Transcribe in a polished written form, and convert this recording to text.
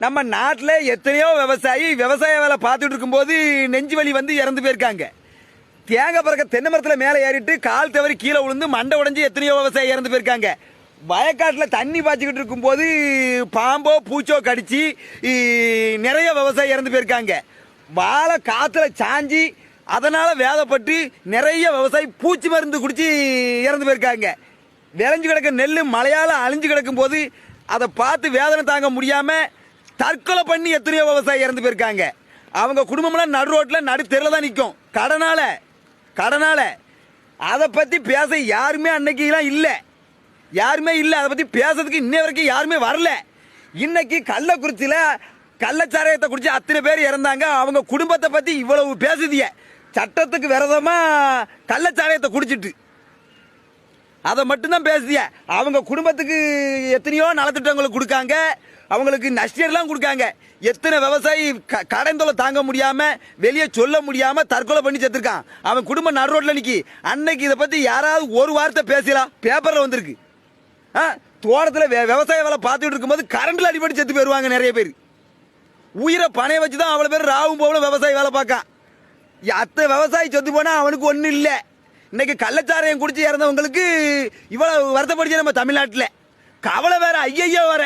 நம்ம நாட்டில் எத்தனையோ விவசாய வேலை பார்த்துட்டு இருக்கும்போது நெஞ்சு வலி வந்து இறந்து போயிருக்காங்க. தேங்காய் பறக்க தென்னை மரத்தில் மேலே ஏறிட்டு கால் தவறி கீழே விழுந்து மண்டை உடைஞ்சு எத்தனையோ விவசாயி இறந்து போயிருக்காங்க. வயக்காட்டில் தண்ணி பாய்ச்சிக்கிட்டு இருக்கும்போது பாம்போ பூச்சோ கடிச்சு நிறைய விவசாயி இறந்து போயிருக்காங்க. வாழை காற்றுல சாஞ்சி அதனால வேதப்பட்டு நிறைய விவசாயி பூச்சி மருந்து குடிச்சு இறந்து போயிருக்காங்க. விளைஞ்சு கிடக்க நெல் மழையால் அழிஞ்சு கிடக்கும் போது அதை பார்த்து வேதனை தாங்க முடியாம தற்கொலை பண்ணி எத்தனையோ விவசாயி இறந்து போயிருக்காங்க. அவங்க குடும்பம்லாம் நடு ரோட்டில் நடு தெருல தான் நிற்கும் கடனால. அதை பற்றி பேச யாருமே அன்னைக்கெல்லாம் இல்லை, யாருமே இல்லை. அதை பற்றி பேசுறதுக்கு இன்னை வரைக்கும் யாருமே வரல. இன்னைக்கு கள்ளக்குறிச்சியில் கள்ளச்சாராயத்தை குடிச்சு அத்தனை பேர் இறந்தாங்க. அவங்க குடும்பத்தை பற்றி இவ்வளவு பேசுதிய, சட்டத்துக்கு விரதமாக கள்ளச்சாராயத்தை குடிச்சிட்டு அதை மட்டும்தான் பேசுதிய. அவங்க குடும்பத்துக்கு எத்தனையோ நலத்திட்டங்களை கொடுக்காங்க, அவங்களுக்கு நஷ்டம்லாம் கொடுக்காங்க. எத்தனை விவசாயி கடைந்தொலை தாங்க முடியாம வெளியே சொல்ல முடியாம தற்கொலை பண்ணி செத்துருக்கான். அவன் குடும்பம் நடு ரோட்ல நிக்கி. அன்னைக்கு இதை பத்தி யாராவது ஒரு வார்த்தை பேசலாம்? பேப்பர்ல வந்திருக்கு. தோட்டத்தில் விவசாய வேலை பார்த்துட்டு இருக்கும்போது கரண்ட்ல அடிபட்டு செத்து போயிருவாங்க நிறைய பேர். உயிரை பணைய வச்சுதான் அவ்வளவு பேர் ராவும் போகல விவசாயி வேலை பார்க்க. அத்தை விவசாயி செத்து போனா அவனுக்கு ஒன்றும் இல்லை. இன்னைக்கு கள்ளச்சாராயம் குடிச்சு இறந்தவங்களுக்கு இவ்வளவு வருத்தப்படுச்சு நம்ம தமிழ்நாட்டில். கவலை வேற ஐயையோ வர